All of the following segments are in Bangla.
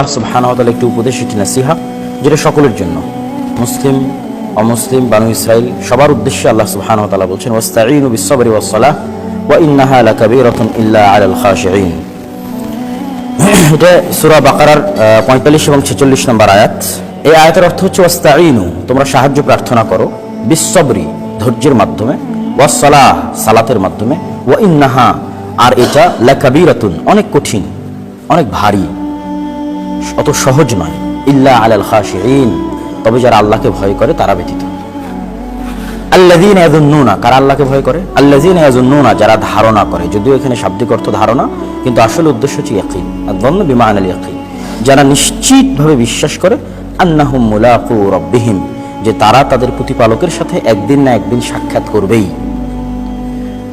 আল্লাহ সুবহানাহু ওয়া তাআলা একটি উপদেশ, একটি নাসিহা, যেটা সকলের জন্য, মুসলিম অমুসলিম বানু ইসরাইল সবার উদ্দেশ্যে আল্লাহ সুবহানাহু ওয়া তাআলা বলছেন, ওয়াস্তাঈনু বিস-সাবরি ওয়াস-সালাহ ওয়া ইন্নাহা লাকাবীরাতুন ইল্লা আলাল খাশিঈন। এটা সূরা বাকারার 45 এবং 46 নম্বর আয়াত। এই আয়াতের অর্থ হচ্ছে ওয়াস্তাঈনু, তোমরা সাহায্য প্রার্থনা করো, বিস-সাবরি, ধৈর্যের মাধ্যমে, ওয়াস-সালাহ, সালাতের মাধ্যমে, ওয়া ইন্নাহা, আর এটা লাকাবীরাতুন, অনেক কঠিন, অনেক ভারী, অত সহজ নয়, ইল্লা আলাল খাশিঈন, তবে যারা আল্লাহকে ভয় করে তারা ব্যতীত। আল্লাযীনা ইয়াযুন্নুনা, কারা আল্লাহকে ভয় করে? আল্লাযীনা ইয়াযুন্নুনা, যারা ধারণা করে, যদিও এখানে শাব্দিক অর্থ ধারণা, কিন্তু আসল উদ্দেশ্য হচ্ছে ইয়াকিন, আয-যন্ন বিমা'নাল ইয়াকিন, যারা নিশ্চিতভাবে বিশ্বাস করে, আন্নাহুম মুলাকু রাব্বিহিম, যে তারা তাদের প্রতিপালকের সাথে একদিন না একদিন সাক্ষাৎ করবেই।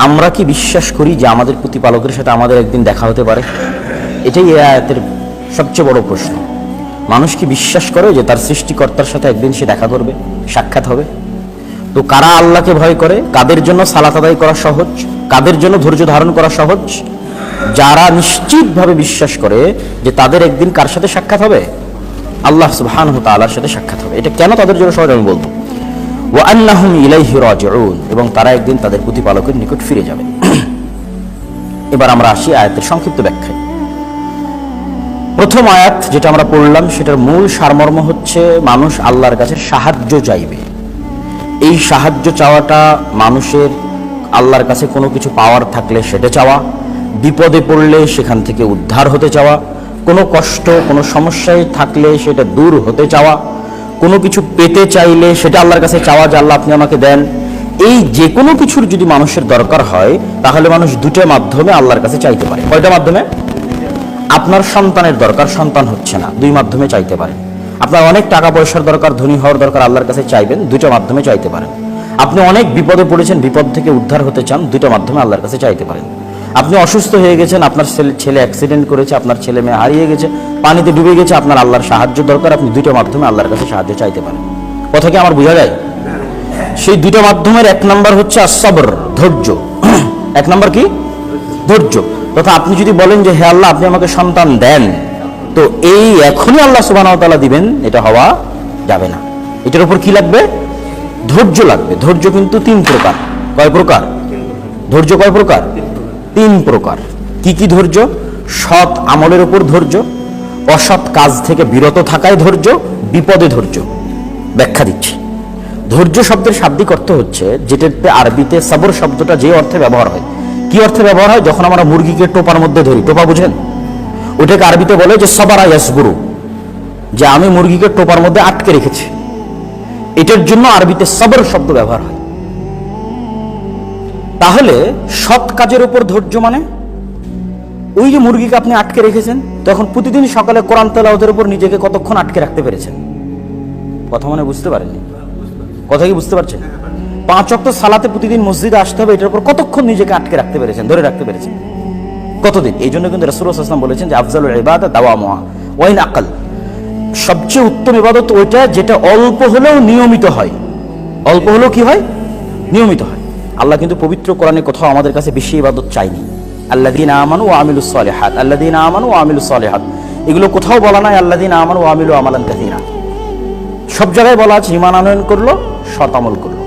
আমরা কি বিশ্বাস করি যে আমাদের প্রতিপালকের সাথে আমাদের একদিন দেখা হতে পারে? এটাই এই আয়াতের সবচেয়ে বড় প্রশ্ন। মানুষ কি বিশ্বাস করে যে তার সৃষ্টিকর্তার সাথে একদিন সে দেখা করবে, সাক্ষাৎ হবে? তো কারা আল্লাহকে ভয় করে, কাদের জন্য সালাত আদায় করা সহজ, কাদের জন্য ধৈর্য ধারণ করা সহজ? যারা নিশ্চিতভাবে বিশ্বাস করে যে তাদের একদিন কার সাথে সাক্ষাৎ হবে? আল্লাহ সুবহানাহু ওয়া তাআলার সাথে সাক্ষাৎ হবে। এটা কেন তাদের জন্য সহজ আমি বলবো। ওয়া আন্নাহুম ইলাইহি রাজিউন, এবং তারা একদিন তাদের প্রতিপালকের নিকট ফিরে যাবে। এবার আমরা আসি আয়াতের সংক্ষিপ্ত ব্যাখ্যায়। প্রথম আয়াত যেটা আমরা পড়লাম, সেটার মূল সারমর্ম হচ্ছে মানুষ আল্লাহর কাছে সাহায্য চাইবে। এই সাহায্য চাওয়াটা মানুষের আল্লাহর কাছে কোনো কিছু পাওয়ার থাকলে সেটা চাওয়া, বিপদে পড়লে সেখান থেকে উদ্ধার হতে চাওয়া, কোনো কষ্ট কোনো সমস্যায় থাকলে সেটা দূর হতে চাওয়া, কোনো কিছু পেতে চাইলে সেটা আল্লাহর কাছে চাওয়া যে আল্লাহ আপনি আমাকে দেন। এই যে কোনো কিছুর যদি মানুষের দরকার হয়, তাহলে মানুষ দুটো মাধ্যমে আল্লাহর কাছে চাইতে পারে। কয়টা মাধ্যমে? আপনার সন্তানের দরকার, সন্তান হচ্ছে না, দুই মাধ্যমে চাইতে পারেন। আপনার অনেক টাকা পয়সার দরকার, ধনী হওয়ার দরকার, আল্লাহর কাছে চাইবেন, দুটো মাধ্যমে চাইতে পারেন। আপনি অনেক বিপদে পড়েছেন, বিপদ থেকে উদ্ধার হতে চান, দুটো মাধ্যমে আল্লাহর কাছে চাইতে পারেন। আপনি অসুস্থ হয়ে গেছেন, আপনার ছেলে অ্যাক্সিডেন্ট করেছে, আপনার ছেলে মেয়ে হারিয়ে গেছে, পানিতে ডুবে গেছে, আপনার আল্লাহর সাহায্য দরকার, আপনি দুটো মাধ্যমে আল্লাহর কাছে সাহায্য চাইতে পারেন। কথা কি আমার বোঝা যায়? সেই দুটো মাধ্যমের এক নাম্বার হচ্ছে আস-সবর, ধৈর্য। এক নাম্বার কি? ধৈর্য। তথা আপনি যদি বলেন যে হে আল্লাহ আপনি আমাকে সন্তান দেন, তো এই এখনই আল্লাহ সুবহানাহু ওয়া তাআলা দিবেন, এটা হওয়া যাবে না। এটার উপর কি লাগবে? ধৈর্য লাগবে। ধৈর্য কিন্তু তিন প্রকার। কয় প্রকার? ধৈর্য কয় প্রকার? তিন প্রকার। কি কি ধৈর্য? সৎ আমলের উপর ধৈর্য, অসৎ কাজ থেকে বিরত থাকায় ধৈর্য, বিপদে ধৈর্য। ব্যাখ্যা দিচ্ছি। ধৈর্য শব্দের শাব্দিক অর্থ হচ্ছে, যেটাতে আরবিতে সবর শব্দটা যে অর্থে ব্যবহার হয়। কি অর্থে ব্যবহার হয়? যখন আমরা মুরগিকে টোপার মধ্যে ধরি, টোপা বুঝেন? ওটাকে আরবিতে বলে যে সাবারা ইয়াসবুরু, যে আমি মুরগিকে টোপার মধ্যে আটকে রেখেছি। এটার জন্য আরবিতে সবর শব্দ ব্যবহার হয়। তাহলে সৎ কাজের উপর ধৈর্য মানে, ওই যে মুরগিকে আপনি আটকে রেখেছেন, তখন প্রতিদিন সকালে কোরআন তেলাওয়াতের উপর নিজেকে কতক্ষণ আটকে রাখতে পেরেছেন? কথা মনে বুঝতে পারেননি? কথা কি বুঝতে পারছেন? 5 ওয়াক্ত সালাতে প্রতিদিন মসজিদে আসতে হবে, এটার উপর কতক্ষণ নিজেকে আটকে রাখতে পেরেছেন, ধরে রাখতে পেরেছেন? কতদিন? এই জন্য কিন্তু রাসূলুল্লাহ সাল্লাল্লাহু আলাইহি ওয়াসাল্লাম বলেছেন যে আফজালুল ইবাদা দাওয়ামুহা ওয়া ইন আকাল, সবচেয়ে উত্তম ইবাদত ওইটা যেটা অল্প হলেও নিয়মিত হয়। অল্প হলেও কি হয়? নিয়মিত হয়। আল্লাহ কিন্তু পবিত্র কোরআনে কোথাও আমাদের কাছে বেশি ইবাদত চাইনি। আল্লাযীনা আমানু ওয়া আমিলুস সালিহাত, আল্লাযীনা আমানু ওয়া আমিলুস সালিহাত, এগুলো কোথাও বলা নাই আল্লাযীনা আমানু ওয়া আমিলু আমালান কাসীরা। সব জায়গায় বলা আছে ঈমান আনয়ন করলো, সৎ আমল করলো।